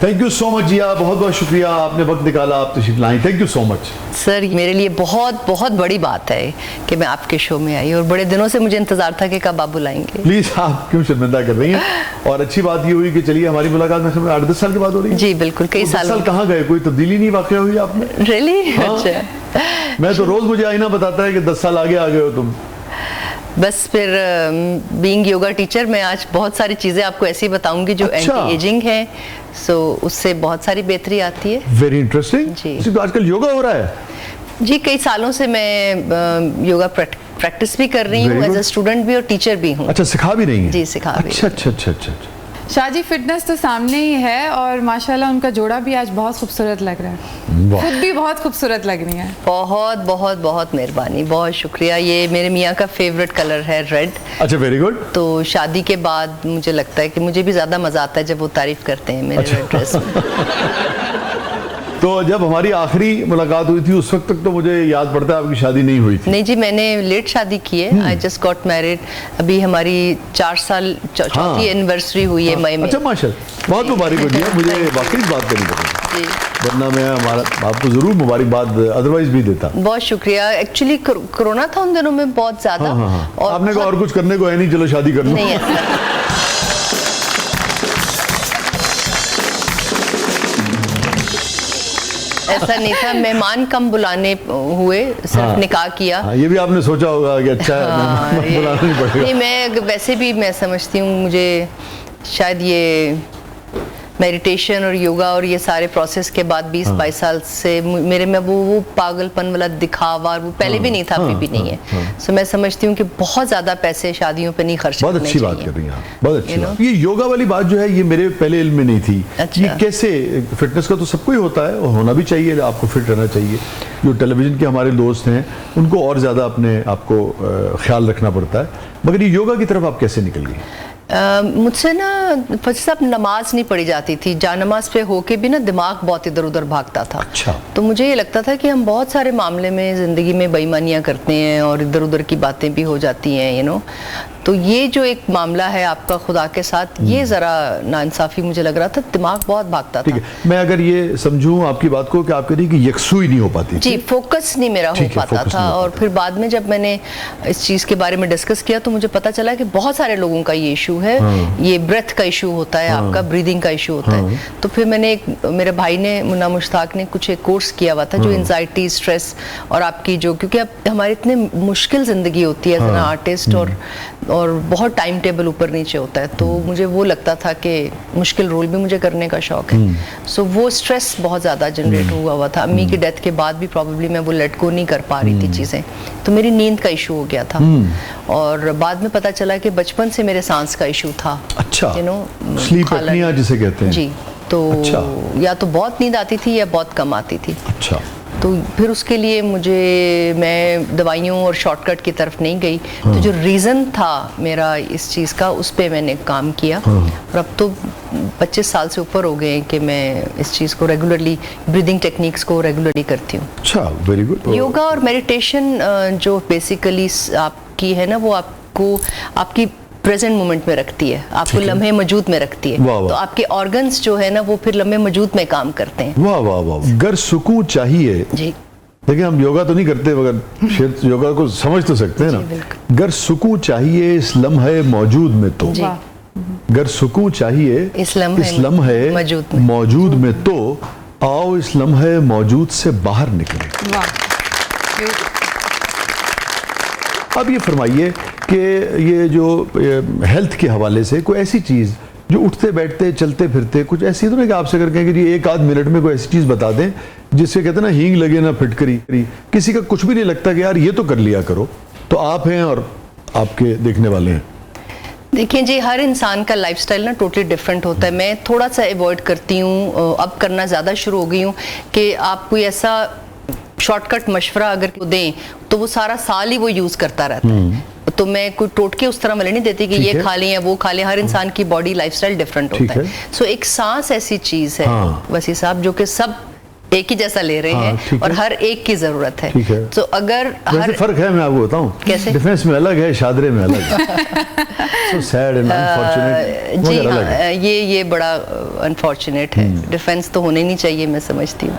Thank you so much Jiya, बहुत बहुत शुक्रिया, आपने वक्त निकाला, आप तशरीफ लाई, thank you so much. Sir मेरे लिए बहुत बहुत बड़ी बात है कि मैं आपके शो में आई और बड़े दिनों से मुझे इंतजार था कि कब आप बुलाएंगे। प्लीज, आप क्यों शर्मिंदा कर रही हैं? और अच्छी बात ये हुई कि चलिए हमारी मुलाकात में 8-10 साल के बाद हो रही है। जी बिल्कुल, कई साल कहाँ गए, कोई तब्दीली नहीं वाकई हुई आप में? रियली? हाँ। अच्छा, मैं तो रोज मुझे आईना बताता है कि 10 साल आगे आ गए हो तुम। बस फिर बीइंग योगा टीचर मैं आज बहुत सारी चीज़ें आपको ऐसी बताऊंगी जो एंटी एजिंग है, सो उससे बहुत सारी बेहतरी आती है। वेरी इंटरेस्टिंग जी। तो आजकल योगा हो रहा है? जी, कई सालों से मैं योगा प्रैक्टिस भी कर रही हूँ, एज अ स्टूडेंट भी और टीचर भी हूँ। अच्छा, सिखा भी रही हैं? जी, सिखा भी। अच्छा। शाजी, फिटनेस तो सामने ही है और माशाल्लाह उनका जोड़ा भी आज बहुत खूबसूरत लग रहा है, खुद भी बहुत खूबसूरत लग रही है। बहुत बहुत बहुत मेहरबानी, बहुत शुक्रिया। ये मेरे मियाँ का फेवरेट कलर है, रेड। अच्छा, वेरी गुड। तो शादी के बाद मुझे लगता है कि मुझे भी ज्यादा मजा आता है जब वो तारीफ करते हैं मेरे रेड ड्रेस में। तो जब हमारी आखिरी मुलाकात हुई थी उस वक्त तक तो मुझे याद पड़ता है आपकी शादी नहीं हुई थी। नहीं जी, मैंने लेट शादी की है। I just got married. अभी हमारी 4 साल चौथी एनिवर्सरी हुई है मई में। अच्छा, माशाल्लाह, बहुत मुबारक हो जी। मुझे वाकई बात करनी पड़ी, वरना मैं आपको जरूर मुबारकबाद अदरवाइज भी देता। बहुत शुक्रिया। एक्चुअली कोरोना था उन दिनों में बहुत ज्यादा। और आपने कहा और कुछ करने को है नहीं, चलो शादी कर लो। नहीं ऐसा ऐसा नहीं था, मेहमान कम बुलाने हुए, सिर्फ निकाह किया। ये भी आपने सोचा होगा कि अच्छा है, बुलाना नहीं पड़ेगा। नहीं, मैं वैसे भी मैं समझती हूँ मुझे शायद ये मेडिटेशन और योगा और ये सारे प्रोसेस के बाद 20-22 साल से मेरे में वो पागलपन वाला दिखावा वो पहले भी नहीं था, अभी भी नहीं है। सो मैं समझती हूँ कि बहुत ज्यादा पैसे शादियों पे नहीं खर्च करने चाहिए। बहुत अच्छी बात कर रही हैं आप, बहुत अच्छी बात। ये योगा वाली बात जो है ये मेरे पहले इल्म में नहीं थी। अच्छा। ये कैसे, फिटनेस का तो सबको ही होता है और होना भी चाहिए, आपको फिट रहना चाहिए। जो टेलीविजन के हमारे दोस्त हैं उनको और ज्यादा अपने आपको ख्याल रखना पड़ता है, मगर ये योगा की तरफ आप कैसे निकल गई? मुझसे ना सब नमाज नहीं पढ़ी जाती थी, जानमाज पे होके भी ना दिमाग बहुत इधर उधर भागता था। अच्छा। तो मुझे ये लगता था कि हम बहुत सारे मामले में ज़िंदगी में बेईमानियां करते हैं और इधर उधर की बातें भी हो जाती हैं, तो ये जो एक मामला है आपका खुदा के साथ, ये ज़रा नाइंसाफ़ी मुझे लग रहा था, दिमाग बहुत भागता था। मैं अगर ये समझूं आपकी बात को कि आप कह रही कि यकसुई नहीं हो पाती जी, फोकस नहीं मेरा हो पाता था। और फिर बाद में जब मैंने इस चीज़ के बारे में डिस्कस किया तो मुझे पता चला कि बहुत सारे लोगों का ये इशू है। ये ब्रेथ का इशू होता है, आपका ब्रीदिंग का इशू होता है। तो फिर मैंने मेरे भाई ने, मुन्ना मुश्ताक ने कुछ एक कोर्स किया हुआ था जो एंजाइटी, स्ट्रेस और आपकी जो, क्योंकि अब हमारी इतनी मुश्किल ज़िंदगी होती है एज एन आर्टिस्ट और बहुत टाइम टेबल ऊपर नीचे होता है, तो मुझे वो लगता था कि मुश्किल रोल भी मुझे करने का शौक है। सो वो स्ट्रेस बहुत ज़्यादा जनरेट हुआ था। अम्मी की डेथ के बाद भी प्रॉब्लली मैं वो लेट गो नहीं कर पा रही थी चीज़ें, तो मेरी नींद का इशू हो गया था। और बाद में पता चला कि बचपन से मेरे सांस का इशू था। अच्छा, स्लीप एपनिया जिसे कहते हैं। जी, तो या तो बहुत नींद आती थी या बहुत कम आती थी। अच्छा। तो फिर उसके लिए मैं दवाइयों और शॉर्टकट की तरफ नहीं गई। तो जो रीज़न था मेरा इस चीज़ का, उस पर मैंने काम किया। और अब तो 25 साल से ऊपर हो गए कि मैं इस चीज़ को रेगुलरली, ब्रीदिंग टेक्निक्स को रेगुलरली करती हूँ। अच्छा, वेरी गुड। योगा और मेडिटेशन जो बेसिकली आपकी है ना, वो आपको आपकी प्रेजेंट मोमेंट में रखती है, आपको लम्हे मौजूद में रखती है। तो आपके ऑर्गन्स जो है ना वो फिर लम्हे मौजूद में काम करते हैं। वाह वाह वाह। अगर सुकून चाहिए जी, देखिए हम योगा तो नहीं करते मगर शायद योगा को समझ तो सकते हैं ना। अगर सुकून चाहिए इस लम्हे मौजूद में तो, अगर सुकून चाहिए इस लम्हे मौजूद में तो आओ इस लम्हे मौजूद से बाहर निकले। अब ये फरमाइए कि ये जो हेल्थ के हवाले से कोई ऐसी चीज़ जो उठते बैठते चलते फिरते कुछ ऐसी तो नहीं कि आपसे अगर कहें कि एक आध मिनट में कोई ऐसी चीज़ बता दें जिससे कहते हैं ना हींग लगे ना फिटकरी, किसी का कुछ भी नहीं लगता कि यार ये तो कर लिया करो, तो आप हैं और आपके देखने वाले हैं। देखिए जी, हर इंसान का लाइफस्टाइल ना टोटली डिफरेंट होता है। मैं थोड़ा सा अवॉइड करती हूँ, अब करना ज़्यादा शुरू हो गई हूँ कि आप कोई ऐसा शॉर्टकट मशवरा अगर दें तो वो सारा साल ही वो यूज़ करता रहता है। तो मैं कोई टोटके उस तरह वाले नहीं देती कि ये खा लें या वो खा लें। हर इंसान की बॉडी लाइफस्टाइल डिफरेंट होता है। सो एक सांस ऐसी चीज़ है वसी साहब जो कि सब एक ही जैसा ले रहे हाँ, हैं और हर एक की जरूरत है। ठीक है। तो अगर वैसे फर्क है, मैं आपको बताऊं, कैसे? डिफेंस में अलग है, शादरे में अलग है। So sad and unfortunate। जी मगर अलग हाँ, है। ये बड़ा अनफॉर्चुनेट है। डिफेंस तो होने नहीं चाहिए, मैं समझती हूँ।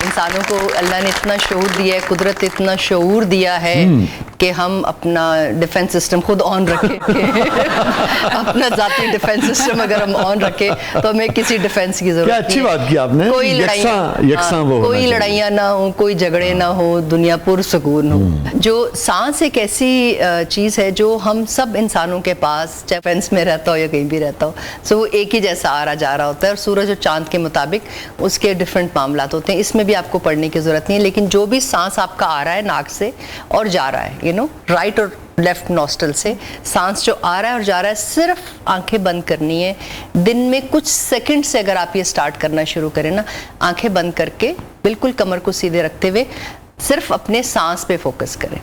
इंसानों को अल्लाह ने इतना शऊर दिया है, कुदरत इतना शऊर दिया है कि हम अपना डिफेंस सिस्टम खुद ऑन रखें। अपना जाती डिफेंस सिस्टम अगर हम ऑन रखें तो हमें किसी डिफेंस की जरूरत क्या नहीं अच्छी है। बात की आपने। कोई यकसां वो होना कोई चाहिए। लड़ाइयाँ ना हो, कोई झगड़े ना हो, दुनिया पुरसुकून हो। जो सांस एक ऐसी चीज़ है जो हम सब इंसानों के पास, चाहे फेंस में रहता हो या कहीं भी रहता हो, सो वो एक ही जैसा आ रहा जा रहा होता है। और सूरज और चांद के मुताबिक उसके डिफरेंट मामला होते हैं। इसमें भी आपको पढ़ने की जरूरत नहीं है। लेकिन जो भी सांस आपका आ रहा है नाक से और जा रहा है, राइट और लेफ्ट नॉस्ट्रल से सांस जो आ रहा है और जा रहा है, सिर्फ आंखें बंद करनी है। दिन में कुछ सेकंड से अगर आप ये स्टार्ट करना शुरू करें ना, आंखें बंद करके बिल्कुल कमर को सीधे रखते हुए सिर्फ अपने सांस पे फोकस करें।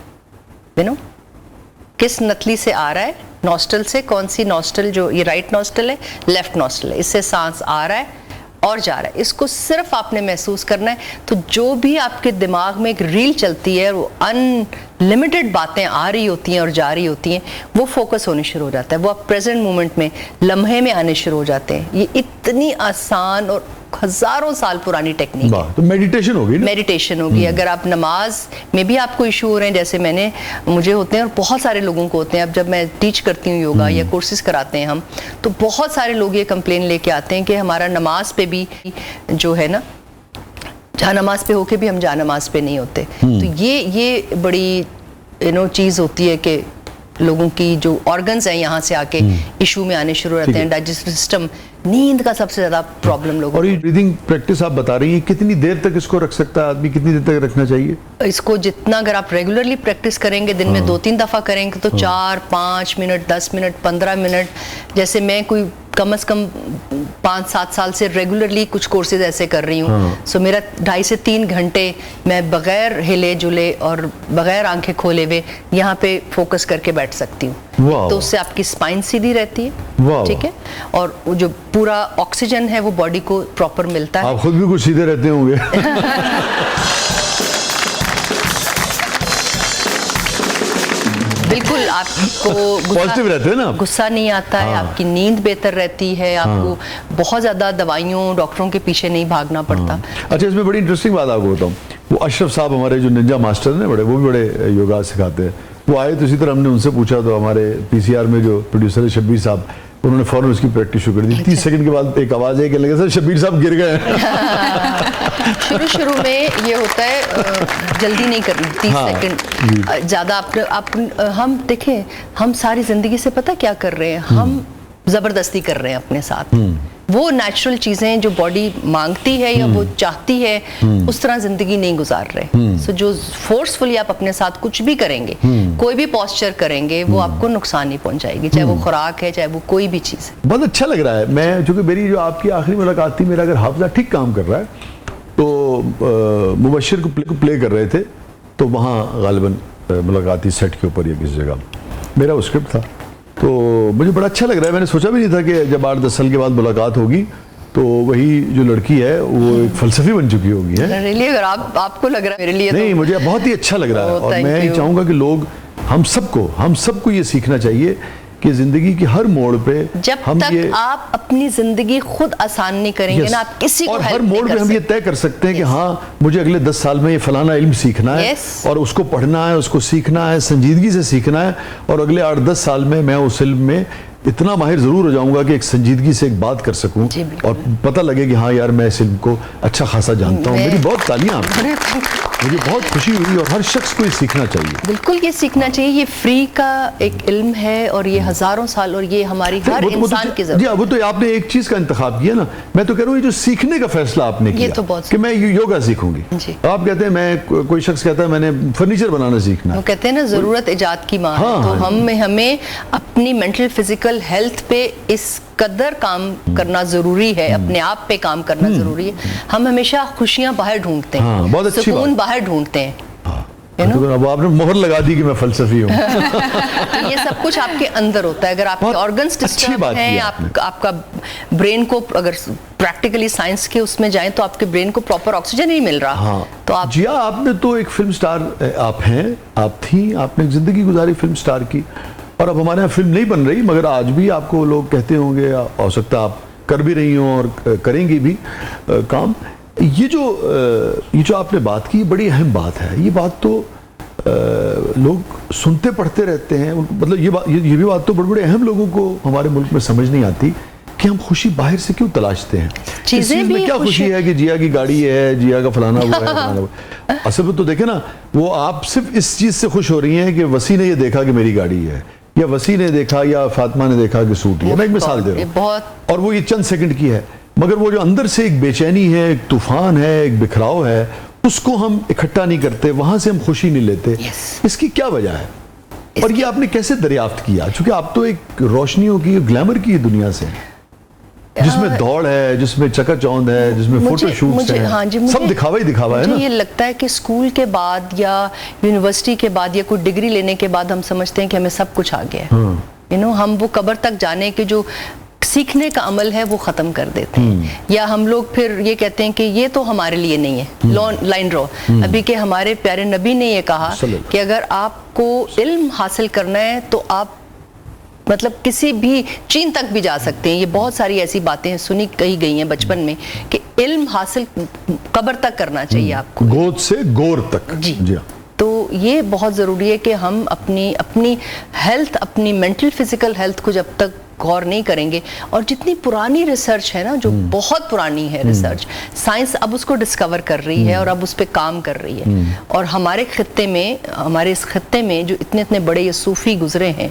किस नथली से आ रहा है, नॉस्ट्रल से, कौन सी नॉस्ट्रल, जो ये राइट नॉस्ट्रल है, लेफ्ट नॉस्ट्रल है, इससे सांस आ रहा है और जा रहा है। इसको सिर्फ आपने महसूस करना है। तो जो भी आपके दिमाग में एक रील चलती है, वो अनलिमिटेड बातें आ रही होती हैं और जा रही होती हैं, वो फोकस होने शुरू हो जाता है। वो आप प्रेजेंट मोमेंट में, लम्हे में आने शुरू हो जाते हैं। ये इतनी आसान और हजारों साल पुरानी टेक्निक है। तो मेडिटेशन होगी ना? मेडिटेशन होगी। अगर आप नमाज में भी आपको इशू हो रहे हैं, जैसे मुझे होते हैं और बहुत सारे लोगों को होते हैं। अब जब मैं टीच करती हूँ योगा या कोर्सेज कराते हैं हम, तो बहुत सारे लोग ये कंप्लेन लेके आते हैं कि हमारा नमाज पे भी जो है ना, जहाँ नमाज पे होके भी हम जहाँ नमाज पे नहीं होते। तो ये बड़ी चीज़ होती है कि लोगों की जो ऑर्गन्स हैं यहाँ से आके इशू में आने शुरू रहते हैं। डाइजेस्टिव सिस्टम, नींद का सबसे ज्यादा प्रॉब्लम लोगों और ये ब्रीदिंग प्रैक्टिस आप बता रही हैं, कितनी देर तक इसको रख सकता है आदमी, कितनी देर तक रखना चाहिए इसको? जितना अगर आप रेगुलरली प्रैक्टिस करेंगे, दिन में 2-3 दफा करेंगे, तो 4-5 मिनट, 10 मिनट, 15 मिनट। जैसे मैं कोई कम से कम 5-7 साल से रेगुलरली कुछ कोर्सेज ऐसे कर रही हूँ। सो मेरा 2.5 से 3 घंटे मैं बगैर हिले जुले और बगैर आंखें खोले हुए यहाँ पे फोकस करके बैठ सकती हूँ। तो उससे आपकी स्पाइन सीधी रहती है, ठीक है, और जो पूरा ऑक्सीजन है वो बॉडी को प्रॉपर मिलता है। आप खुद भी कुछ सीधे रहते होंगे। बिल्कुल, आपको पॉजिटिव रहते हैं ना, गुस्सा नहीं आता है, आपकी नींद बेहतर रहती है, आपको बहुत ज्यादा दवाइयों, डॉक्टरों के पीछे नहीं भागना पड़ता। अच्छा, इसमें बड़ी इंटरेस्टिंग बात आपको बताऊं, वो अशरफ साहब हमारे जो निंजा मास्टर हैं बड़े, वो भी बड़े योगा सिखाते हैं। वो आए तो इसी तरह हमने उनसे पूछा, तो हमारे पीसीआर में जो प्रोड्यूसर है शब्बीर साहब, उन्होंने फौरन उसकी प्रैक्टिस शुरू कर दी। 30 सेकंड के बाद एक आवाज है कि लगे सर शब्बीर साहब गिर गए। शुरू में ये होता है, जल्दी नहीं करनी, 30 सेकंड ज्यादा। हम देखें, हम सारी जिंदगी से पता क्या कर रहे हैं, हम जबरदस्ती कर रहे हैं अपने साथ। वो नेचुरल चीजें जो बॉडी मांगती है या वो चाहती है, उस तरह जिंदगी नहीं गुजार रहे। सो जो फोर्सफुली आप अपने साथ कुछ भी करेंगे, कोई भी पोस्चर करेंगे, वो आपको नुकसान नहीं पहुंचाएगी, चाहे वो खुराक है, चाहे वो कोई भी चीज है। बहुत अच्छा लग रहा है। मैं, चूंकि मेरी जो आपकी आखिरी मुलाकात थी, मेरा अगर हाफजा ठीक काम कर रहा है, तो मुबशिर को प्ले कर रहे थे, तो वहाँ गालिबन मुलाकात थी सेट के ऊपर या किसी जगह, मेरा वो स्क्रिप्ट था। तो मुझे बड़ा अच्छा लग रहा है। मैंने सोचा भी नहीं था कि जब 8-10 साल के बाद मुलाकात होगी तो वही जो लड़की है वो एक फलसफी बन चुकी होगी है। रियली, अगर आपको लग रहा है, मेरे लिए नहीं, तो मुझे बहुत ही अच्छा लग रहा है। और मैं चाहूँगा कि लोग, हम सबको ये सीखना चाहिए कि जिंदगी की हर मोड़ पे जब तक आप अपनी जिंदगी खुद आसान नहीं करेंगे ना, आप किसी को और हर मोड़ पे हम ये तय कर सकते हैं कि हाँ, मुझे अगले 10 साल में ये फलाना इल्म सीखना है और उसको पढ़ना है, उसको सीखना है, संजीदगी से सीखना है, और अगले 8-10 साल में मैं उस इल्म में इतना माहिर जरूर हो जाऊंगा कि एक संजीदगी से एक बात कर सकूं और पता लगे कि हाँ यार, मैं इस इल्म को अच्छा खासा जानता हूँ। मेरी बहुत तालियां, मुझे बहुत खुशी हुई, और हर शख्स को ये सीखना चाहिए। बिल्कुल, ये सीखना चाहिए। ये फ्री का एक इल्म है और ये हजारों साल, और ये हमारी हर इंसान की जरूरत है। वो तो आपने एक चीज का इंतखाब किया ना। मैं तो कह रहा हूँ, ये जो सीखने का फैसला आपने किया, तो बहुत कि मैं योगा सीखूंगी। आप कहते हैं, मैं, कोई शख्स कहता है मैंने फर्नीचर बनाना सीखना है। वो कहते हैं ना, जरूरत इजाद की माँ है। तो हमें अपनी मेंटल फिजिकल हेल्थ पे इस कदर काम करना जरूरी है, अपने आप पे काम करना जरूरी है। हम हमेशा खुशियां बाहर ढूंढते हैं, सुकून बाहर ढूंढते हैं, तो अब आपने मोहर लगा दी कि मैं फलसफी हूँ। ये सब कुछ आपके अंदर होता है। अगर आपके ऑर्गन्स डिस्टर्ब हैं, आपका ब्रेन को, अगर प्रैक्टिकली साइंस के उसमें जाएं तो आपके ब्रेन को प्रॉपर ऑक्सीजन नहीं मिल रहा। हाँ। तो आप जिया, आपने तो एक फिल्म स्टार आप हैं, आप थी, आपने एक जिंदगी गुजारी फिल्म स्टार की, और अब हमारे यहाँ फिल्म नहीं बन रही, मगर आज भी आपको लोग कहते होंगे, हो सकता आप कर भी रही हों और करेंगी भी काम। ये जो आपने बात की, बड़ी अहम बात है। ये बात तो लोग सुनते पढ़ते रहते हैं, मतलब ये भी बात तो बड़े अहम लोगों को हमारे मुल्क में समझ नहीं आती कि हम खुशी बाहर से क्यों तलाशते हैं। इस चीज में क्या खुशी है कि जिया की गाड़ी है, जिया का फलाना हुआ है, फलाना हुआ। असल में तो देखे ना, वो आप सिर्फ इस चीज से खुश हो रही हैं कि वसी ने ये देखा कि मेरी गाड़ी है, या वसी ने देखा या फातिमा ने देखा कि सूट है। मैं एक मिसाल दे रहा हूँ, और वो ये चंद सेकंड की है, मगर वो जो अंदर से एक बेचैनी है, एक तूफान है, एक बिखराव है, उसको हम इकट्ठा नहीं करते, वहां से हम खुशी नहीं लेते। इसकी क्या वजह है, और ये आपने कैसे दरियाफ्त किया? क्योंकि आप तो एक रोशनियों की, ग्लैमर की दुनिया से, जिसमें दौड़ है, जिसमें चकाचौंध है, जिसमें फोटोशूट्स हैं, हाँ जी, सब दिखावा ही दिखावा है ना। ये लगता है कि स्कूल के बाद या यूनिवर्सिटी के बाद या कोई डिग्री लेने के बाद हम समझते हैं कि हमें सब कुछ आ गया है। हम वो कब्र तक जाने के जो सीखने का अमल है वो खत्म कर देते हैं, या हम लोग फिर ये कहते हैं कि ये तो हमारे लिए नहीं है। लाइन ड्रॉ, अभी के हमारे प्यारे नबी ने ये कहा कि अगर आपको इल्म हासिल करना है तो आप मतलब किसी भी चीन तक भी जा सकते हैं। ये बहुत सारी ऐसी बातें सुनी कही गई हैं बचपन में कि इल्म हासिल कब्र तक करना चाहिए आपको, गोद से गोर तक। जी। तो ये बहुत ज़रूरी है कि हम अपनी हेल्थ, अपनी मेंटल फिजिकल हेल्थ को जब तक गौर नहीं करेंगे, और जितनी पुरानी रिसर्च है ना, जो बहुत पुरानी है रिसर्च, साइंस अब उसको डिस्कवर कर रही है और अब उस पर काम कर रही है। और हमारे इस खित्ते में जो इतने बड़े ये सूफी गुजरे हैं,